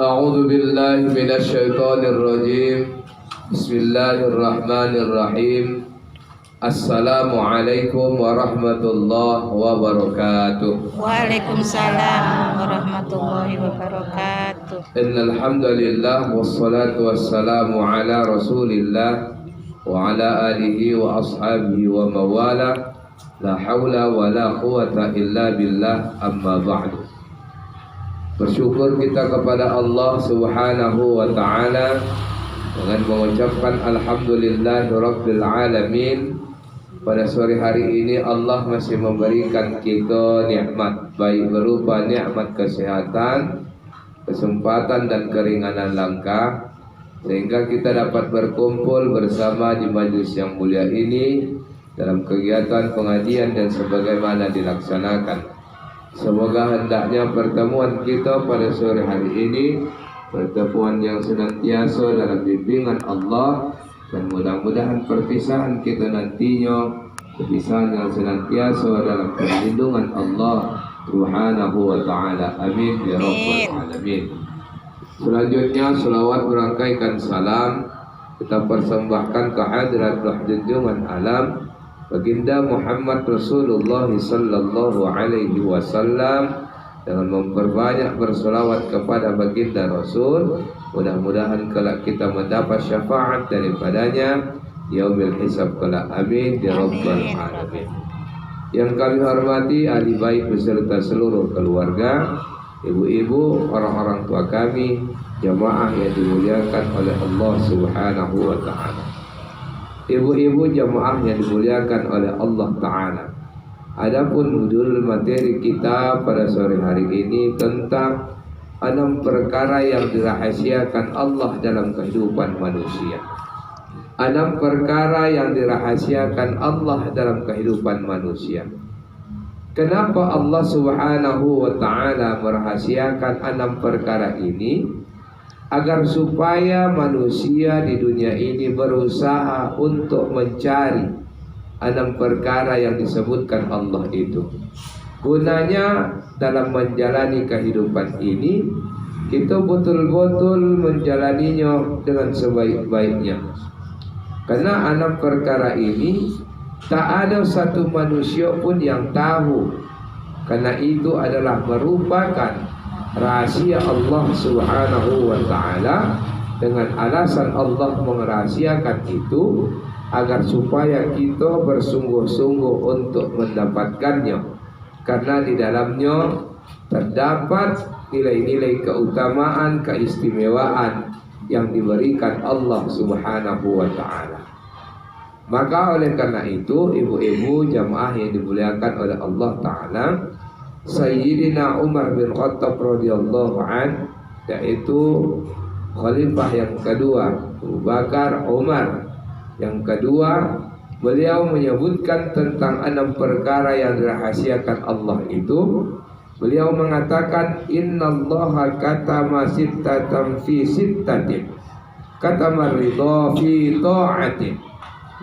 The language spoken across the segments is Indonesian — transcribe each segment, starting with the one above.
A'udzu billahi minasy syaithanir rajim. Bismillahirrahmanirrahim. Assalamualaikum warahmatullahi wabarakatuh. Waalaikumsalam warahmatullahi wabarakatuh. Innal hamdalillah wassalatu wassalamu ala Rasulillah wa ala alihi wa ashabihi wa mawala. La haula wa la quwata illa billah, amma ba'du. Bersyukur kita kepada Allah Subhanahu wa ta'ala dengan mengucapkan alhamdulillahi rabbil alamin. Pada sore hari ini Allah masih memberikan kita nikmat, baik berupa nikmat kesehatan, kesempatan dan keringanan langkah, sehingga kita dapat berkumpul bersama di majelis yang mulia ini dalam kegiatan pengajian dan sebagaimana dilaksanakan. Semoga hendaknya pertemuan kita pada sore hari ini pertemuan yang senantiasa dalam bimbingan Allah, dan mudah-mudahan perpisahan kita nantinya perpisahan yang senantiasa dalam perlindungan Allah Subhanahu wa ta'ala. Amin ya rabbal alamin. Selanjutnya selawat merangkaikan salam kita persembahkan ke hadirat junjungan alam Baginda Muhammad Rasulullah sallallahu alaihi wasallam, dengan memperbanyak berselawat kepada baginda Rasul. Mudah-mudahan kelak kita mendapat syafaat daripadanya yaumil hisab kelak. Amin ya rabbal alamin. Yang kami hormati ahli bait beserta seluruh keluarga, ibu-ibu, orang-orang tua kami, jamaah yang dimuliakan oleh Allah Subhanahu wa ta'ala. Ibu-ibu jamaah yang dimuliakan oleh Allah Ta'ala. Adapun judul materi kita pada sore hari ini tentang 6 perkara yang dirahasiakan Allah dalam kehidupan manusia. 6 perkara yang dirahasiakan Allah dalam kehidupan manusia. Kenapa Allah Subhanahu wa ta'ala merahasiakan 6 perkara ini? Agar supaya manusia di dunia ini berusaha untuk mencari 6 perkara yang disebutkan Allah itu. Gunanya dalam menjalani kehidupan ini, kita betul-betul menjalaninya dengan sebaik-baiknya. Karena 6 perkara ini tak ada satu manusia pun yang tahu. Karena itu adalah merupakan rahasia Allah Subhanahu wa ta'ala. Dengan alasan Allah merahasiakan itu agar supaya kita bersungguh-sungguh untuk mendapatkannya, karena di dalamnya terdapat nilai-nilai keutamaan, keistimewaan yang diberikan Allah Subhanahu wa ta'ala. Maka oleh karena itu, ibu-ibu jamaah yang dimuliakan oleh Allah ta'ala, Sayyidina Umar bin Khattab radhiyallahu an, yaitu khalifah yang kedua, Abu Bakar, Umar yang kedua, beliau menyebutkan tentang 6 perkara yang dirahasiakan Allah itu. Beliau mengatakan, innallaha katama sittatan fi sittatin, katama ridha fi ta'atin,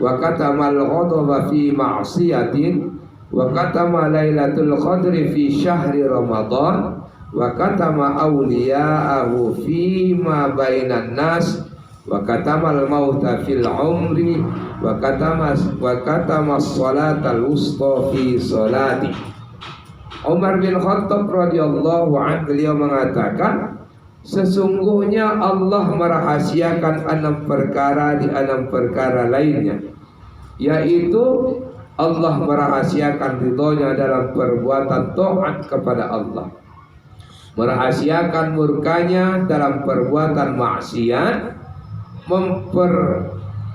wa katama al-ghadaba fi ma'siyatin, wa katama lailatul qadri fi syahri Ramadan, wa katama awliya'ahu fi ma bainan nas, wa katama al-mauta fil umri, wa katama as-salatal wusta fi salati. Umar bin Khattab radhiyallahu anhu beliau mengatakan, sesungguhnya Allah merahasiakan 6 perkara di 6 perkara lainnya, yaitu Allah merahasiakan ridhonya dalam perbuatan taat kepada Allah, merahasiakan murkanya dalam perbuatan maksiat,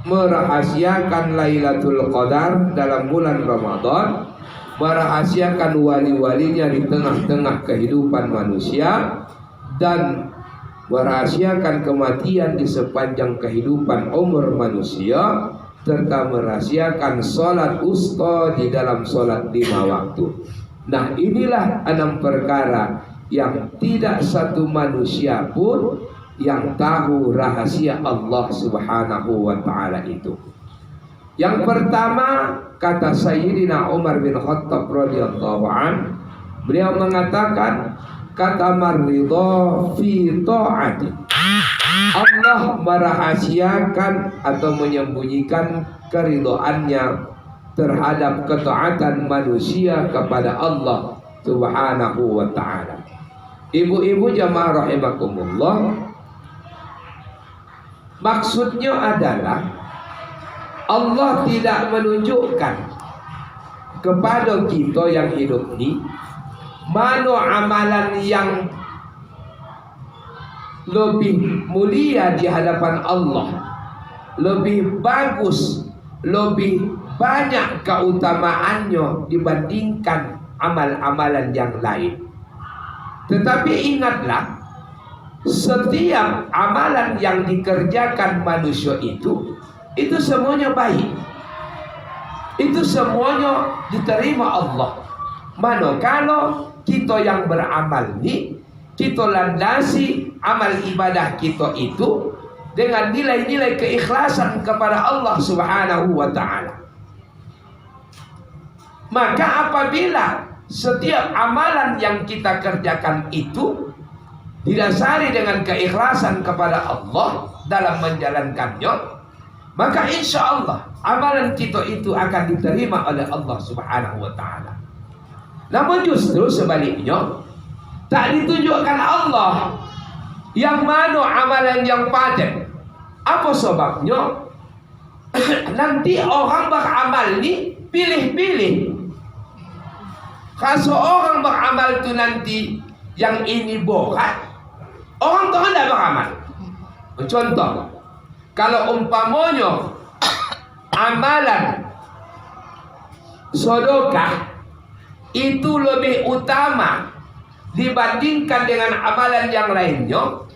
merahasiakan Lailatul Qadar dalam bulan Ramadan, merahasiakan wali-walinya di tengah-tengah kehidupan manusia, dan merahasiakan kematian di sepanjang kehidupan umur manusia, serta merahasiakan sholat usta di dalam sholat 5 waktu. Nah, inilah 6 perkara yang tidak satu manusia pun yang tahu rahasia Allah Subhanahu wa ta'ala itu. Yang pertama, kata Sayyidina Umar bin Khattab radhiyallahu an, beliau mengatakan, katamar ridha fi ta'ati. Allah merahasiakan atau menyembunyikan keridhaannya terhadap ketaatan manusia kepada Allah Subhanahu wa ta'ala. Ibu-ibu jamaah rahimakumullah, maksudnya adalah Allah tidak menunjukkan kepada kita yang hidup ini mana amalan yang lebih mulia di hadapan Allah, lebih bagus, lebih banyak keutamaannya dibandingkan amal-amalan yang lain. Tetapi ingatlah, setiap amalan yang dikerjakan manusia itu semuanya baik. Itu semuanya diterima Allah. Manakala kita yang beramal ini, kita landasi amal ibadah kita itu dengan nilai-nilai keikhlasan kepada Allah Subhanahu wa ta'ala. Maka apabila setiap amalan yang kita kerjakan itu didasari dengan keikhlasan kepada Allah dalam menjalankannya, maka insya Allah amalan kita itu akan diterima oleh Allah Subhanahu wa ta'ala. Namun justru sebaliknya, tak ditunjukkan Allah yang mana amalan yang paten. Apa sebabnya? Nanti orang beramal ni pilih-pilih. Kalau orang beramal tu nanti yang ini borat, orang tu hendak beramal. Contoh, kalau umpamanya amalan sedekah itu lebih utama dibandingkan dengan amalan yang lainnya,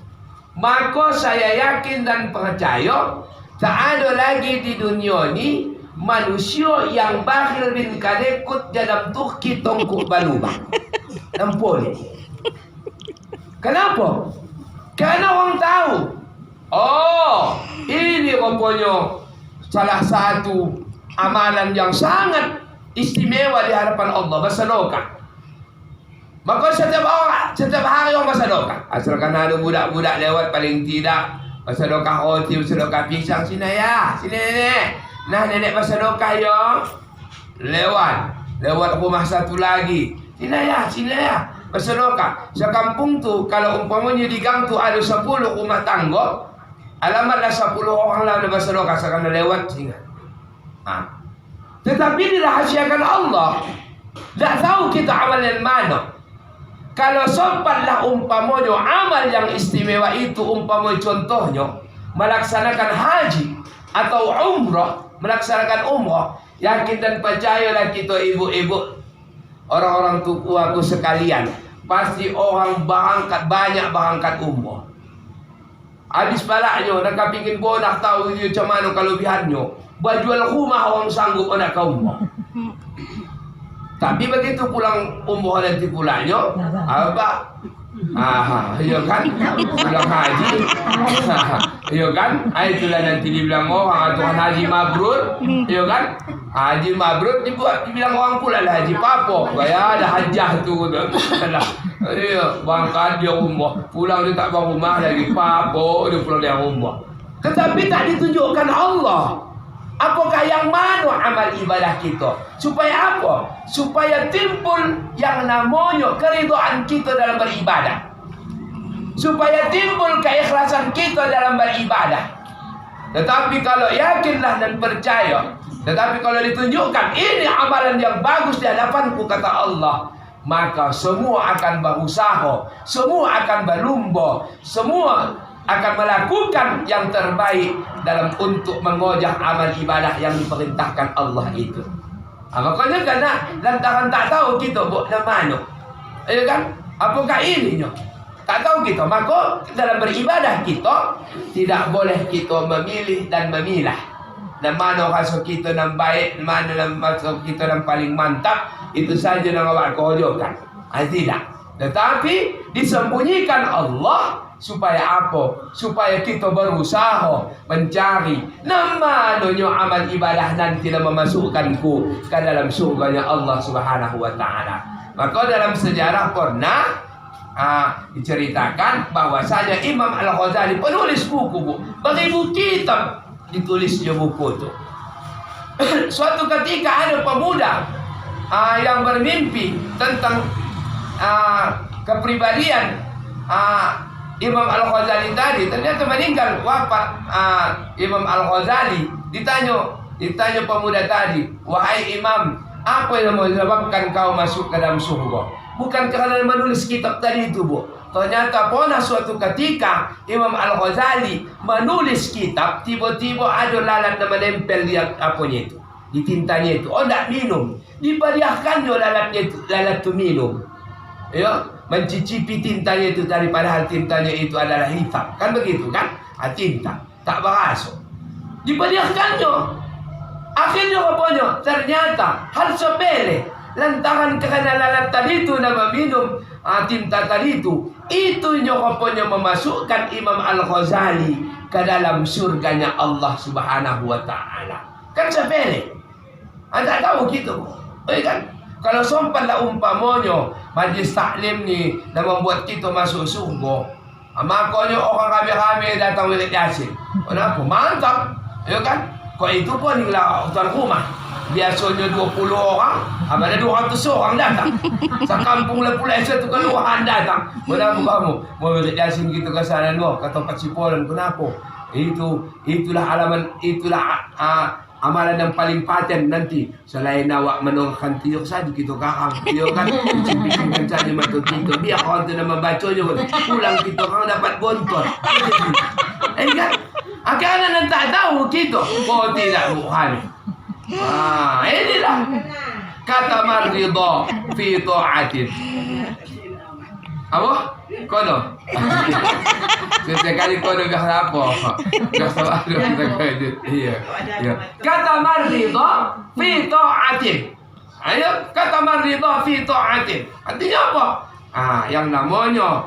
maka saya yakin dan percaya tak ada lagi di dunia ini manusia yang bakhil bin kadekut dalam Turki tongkuk balubang. Nampak ni? Kenapa? Kerana orang tahu, oh, ini rupanya salah satu amalan yang sangat istimewa di hadapan Allah, bersedekah. Maka setiap hari orang bersedekah. Asalkan ada budak-budak lewat, paling tidak bersedekah roti, bersedekah pisang. Sini ya, sini nenek. Nah, nenek bersedekah ya. Lewat rumah satu lagi. Sini ya, bersedekah. Sekampung tu kalau umpamanya di gang tu ada 10 rumah tangga, alamatlah 10 orang lah bersedekah sekali lewat sini. Tetapi dirahasiakan Allah. Tak tahu kita amal yang mana. Kalau sempatlah umpamanya amal yang istimewa itu, umpamanya contohnya melaksanakan haji atau umrah, melaksanakan umrah, yakin dan percayalah kita ibu-ibu, orang-orang tuaku sekalian, pasti orang banyak berangkat umrah. Habis balaknya, nak pingin bonak tahu dia macam mana kelebihannya, berjual rumah orang sanggup nak ke umrah. Tapi begitu pulang umrah nanti pulangnya, apa? Ya kan? Pulang haji. Ya kan? Itulah nanti dibilang orang Tuhan haji mabrur, ya kan? Haji mabrur dibilang orang pula lah haji papo. Gaya ada hajah tu lah. Ya, bangkat dia umrah, pulang dia tak bawa rumah lagi, papo dia pulang dia umrah. Tetapi tak ditunjukkan Allah. Apakah yang mana amal ibadah kita? Supaya apa? Supaya timbul yang namanya keridhaan kita dalam beribadah. Supaya timbul keikhlasan kita dalam beribadah. Tetapi kalau yakinlah dan percaya, tetapi kalau ditunjukkan ini amalan yang bagus di hadapanku, kata Allah, maka semua akan berusaha, semua akan berlumba, semua akan melakukan yang terbaik dalam untuk mengojah amal ibadah yang diperintahkan Allah itu. Makanya karena lantaran tak tahu kita buat mana, ya kan? Apakah ininya? Tak tahu kita, maka dalam beribadah kita tidak boleh kita memilih dan memilah. Dan mana rasa kita yang baik, mana rasa kita yang paling mantap, itu saja yang awak kehojokan. Tidak. Tetapi disembunyikan Allah. Supaya apa? Supaya kita berusaha mencari namanya amal ibadah nanti memasukkanku ke dalam surganya Allah Subhanahu wa ta'ala. Maka dalam sejarah pernah diceritakan bahwasanya Imam Al-Ghazali penulis buku, Bu. Beribu kitab ditulisnya buku itu. Suatu ketika ada pemuda yang bermimpi tentang kepribadian Imam Al-Ghazali tadi. Ternyata meninggal, wafat Imam Al-Ghazali. Ditanya pemuda tadi, wahai Imam, apa yang menyebabkan kau masuk ke dalam surga? Bukan karena menulis kitab tadi itu, Bu. Ternyata pernah suatu ketika Imam Al-Ghazali menulis kitab, tiba-tiba ada lalat yang menempel di apanya itu, di tintanya itu. Oh, tidak minum. Dipadiahkannya lalat itu minum. Ya, mencicipi tintanya itu daripada hal tintanya itu adalah hitam. Kan begitu kan? Tinta, tak berasa. Dipadiahkannya. Akhirnya apanya? Ternyata hal sepele. Lantaran karena lalat tadi itu nama minum tinta tadi itu nyokapnya memasukkan Imam Al-Ghazali ke dalam surganya Allah Subhanahu wa ta'ala. Kan sepele. Anda tahu gitu, kan? Kalau sompatlah umpamanya majlis taklim ni dan membuat kita masuk surga, makanya orang rame-rame datang wirid Yasin. Kenapa? Mantap, ya kan? Kau itu pun inilah tuan rumah. Biasanya 20 orang, ada 200 orang datang. Sekampung lepulai satu kelurahan datang. Kenapa kamu? Mau wirid Yasin gitu ke sana no? Kata Pak Cipolan, kenapa? Itulah amalan yang paling paten nanti. Selain awak menurunkan tiuk saja kita kahang. Tiuk kan bikin saja mata kita. Biar orang tu nama bacanya pulang kita orang dapat bontor. Kan? Akhirnya nanti tak tahu kita. Oh tidak bukan. Inilah kata marridha fi ta'atin. Apa? Kono. Sesekali kono gak apa. Gak salah kita kayak iya. Kata marridha fi ta'atin. Ayo, kata marridha fi ta'atin. Artinya apa? Yang namanya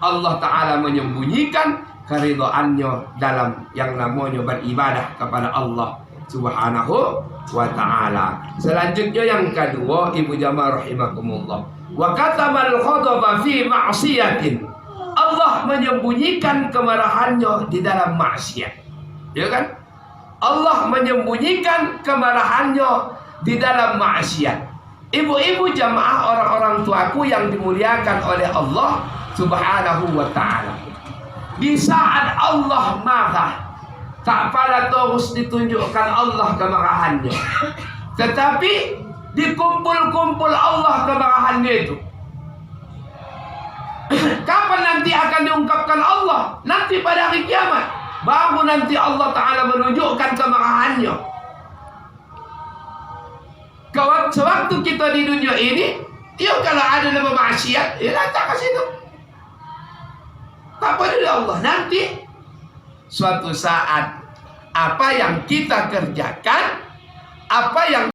Allah Ta'ala menyembunyikan keridhaannya dalam yang namanya beribadah kepada Allah Subhanahu wa ta'ala. Selanjutnya yang kedua, Ibu Jamaah rahimakumullah. Wa katamal ghadaba fi ma'siyatin. Allah menyembunyikan kemarahannya di dalam maksiat. Ya kan? Allah menyembunyikan kemarahannya di dalam maksiat. Ibu-ibu jamaah orang-orang tuaku yang dimuliakan oleh Allah Subhanahu wa ta'ala. Di saat Allah marah, tak pada terus ditunjukkan Allah kemarahannya, tetapi dikumpul-kumpul Allah kemarahannya itu. Kapan nanti akan diungkapkan Allah? Nanti pada hari kiamat. Baru nanti Allah Ta'ala menunjukkan kemarahannya. Sewaktu kita di dunia ini, kalau ada nama maksiat, datang ke situ. Tak peduli Allah. Nanti suatu saat apa yang kita kerjakan, apa yang